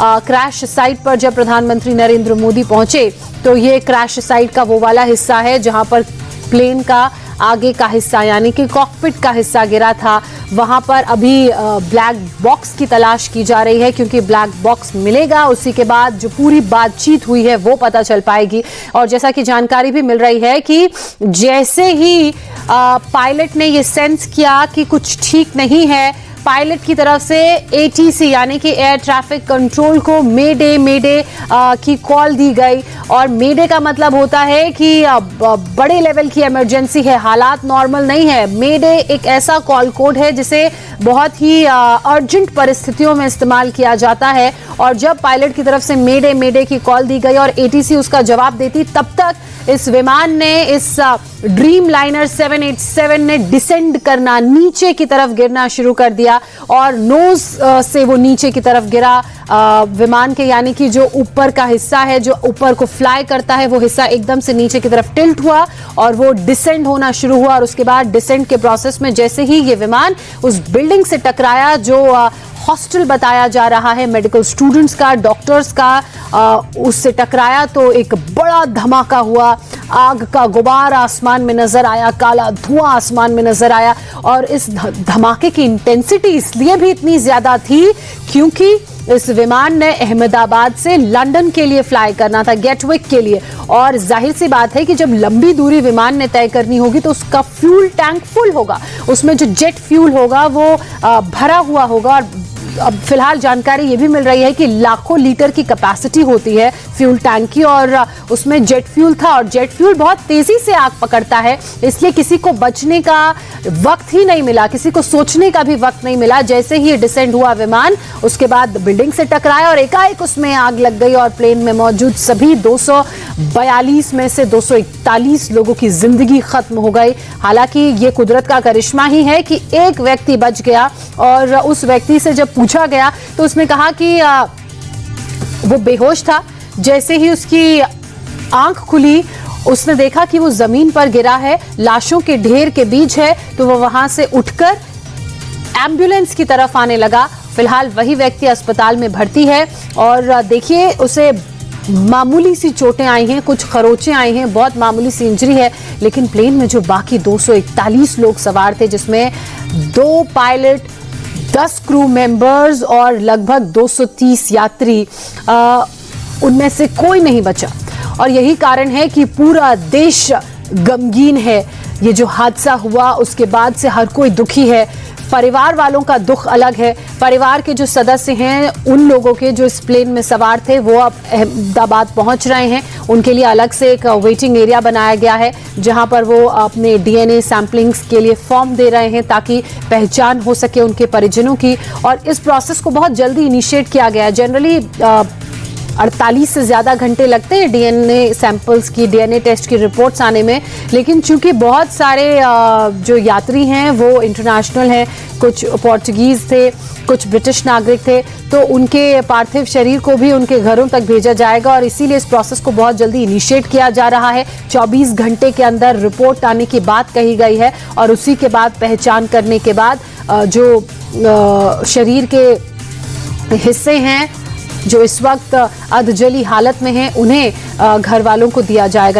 Crash site पर जब प्रधानमंत्री नरेंद्र मोदी पहुंचे तो ये क्रैश साइट का वो वाला हिस्सा है जहां पर प्लेन का आगे का हिस्सा यानी कि कॉकपिट का हिस्सा गिरा था। वहां पर अभी ब्लैक बॉक्स की तलाश की जा रही है, क्योंकि ब्लैक बॉक्स मिलेगा उसी के बाद जो पूरी बातचीत हुई है वो पता चल पाएगी। और जैसा कि जानकारी भी मिल रही है कि जैसे ही पायलट ने ये सेंस किया कि कुछ ठीक नहीं है, पायलट की तरफ से ATC यानी कि एयर ट्रैफिक कंट्रोल को मेडे की कॉल दी गई। और मेडे का मतलब होता है कि बड़े लेवल की इमरजेंसी है, हालात नॉर्मल नहीं है। मेडे एक ऐसा कॉल कोड है जिसे बहुत ही अर्जेंट परिस्थितियों में इस्तेमाल किया जाता है। और जब पायलट की तरफ से मेडे की कॉल दी गई और ATC उसका जवाब देती, तब तक इस विमान ने, इस ड्रीम लाइनर 787 ने डिसेंड करना, नीचे की तरफ गिरना शुरू कर दिया। और नोज से वो नीचे की तरफ गिरा विमान के, यानी कि जो ऊपर का हिस्सा है, जो ऊपर को फ्लाई करता है, वो हिस्सा एकदम से नीचे की तरफ टिल्ट हुआ और वो डिसेंड होना शुरू हुआ। और उसके बाद डिसेंड के प्रोसेस में जैसे ही ये विमान उस बिल्डिंग से टकराया जो हॉस्टल बताया जा रहा है मेडिकल स्टूडेंट्स का, डॉक्टर्स का, उससे टकराया तो एक बड़ा धमाका हुआ। आग का गुबार आसमान में नजर आया, काला धुआं आसमान में नजर आया। और इस धमाके की इंटेंसिटी इसलिए भी इतनी ज्यादा थी क्योंकि इस विमान ने अहमदाबाद से लंदन के लिए फ्लाई करना था, गेटविक के लिए। और जाहिर सी बात है कि जब लंबी दूरी विमान ने तय करनी होगी तो उसका फ्यूल टैंक फुल होगा, उसमें जो जेट फ्यूल होगा वो भरा हुआ होगा। और अब फिलहाल जानकारी ये भी मिल रही है कि लाखों लीटर की कैपेसिटी होती है फ्यूल टैंक की, और उसमें जेट फ्यूल था। और जेट फ्यूल बहुत तेजी से आग पकड़ता है, इसलिए किसी को बचने का वक्त ही नहीं मिला, किसी को सोचने का भी वक्त नहीं मिला। जैसे ही डिसेंड हुआ विमान, उसके बाद बिल्डिंग से टकराया और एकाएक उसमें आग लग गई और प्लेन में मौजूद सभी 242 में से 241 लोगों की जिंदगी खत्म हो गई। हालांकि ये कुदरत का करिश्मा ही है कि एक व्यक्ति बच गया। और उस व्यक्ति से जब पूछा गया तो उसने कहा कि वो बेहोश था। जैसे ही उसकी आंख खुली, उसने देखा कि वो जमीन पर गिरा है, लाशों के ढेर के बीच है, तो वो वहां से उठकर एम्बुलेंस की तरफ आने लगा। फिलहाल वही व्यक्ति अस्पताल में भर्ती है और देखिए उसे मामूली सी चोटें आई हैं, कुछ खरोंचे आई हैं, बहुत मामूली सी इंजरी है। लेकिन प्लेन में जो बाकी 241 लोग सवार थे, जिसमें 2 पायलट, 10 क्रू मेंबर्स और लगभग 230 यात्री, उनमें से कोई नहीं बचा। और यही कारण है कि पूरा देश गमगीन है। ये जो हादसा हुआ उसके बाद से हर कोई दुखी है। परिवार वालों का दुख अलग है। परिवार के जो सदस्य हैं, उन लोगों के जो इस प्लेन में सवार थे, वो अब अहमदाबाद पहुंच रहे हैं। उनके लिए अलग से एक वेटिंग एरिया बनाया गया है जहां पर वो अपने DNA सैंपलिंग्स के लिए फॉर्म दे रहे हैं ताकि पहचान हो सके उनके परिजनों की। और इस प्रोसेस को बहुत जल्दी इनिशिएट किया गया है। जनरली 48 से ज्यादा घंटे लगते हैं DNA सैंपल्स की, DNA टेस्ट की रिपोर्ट्स आने में। लेकिन चूंकि बहुत सारे जो यात्री हैं वो इंटरनेशनल हैं, कुछ पोर्चुगीज थे, कुछ ब्रिटिश नागरिक थे, तो उनके पार्थिव शरीर को भी उनके घरों तक भेजा जाएगा। और इसीलिए इस प्रोसेस को बहुत जल्दी इनिशिएट किया जा रहा है। 24 घंटे के अंदर रिपोर्ट आने की बात कही गई है और उसी के बाद पहचान करने के बाद जो शरीर के हिस्से हैं जो इस वक्त अधजली हालत में हैं, उन्हें घर वालों को दिया जाएगा।